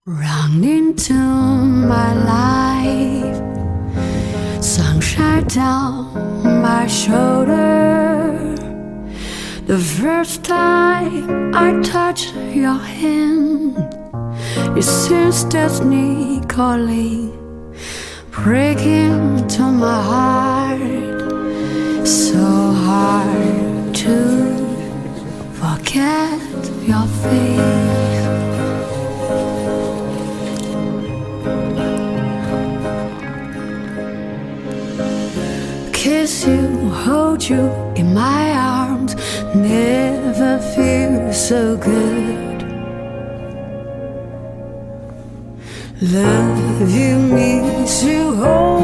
Run into my life, sunshine down my shoulder. The first time I touch your hand, it seems destiny calling, breaking to my heart. So hard to forget your face. Kiss you, hold you in my arms, never feel so good. Love you, miss you, hold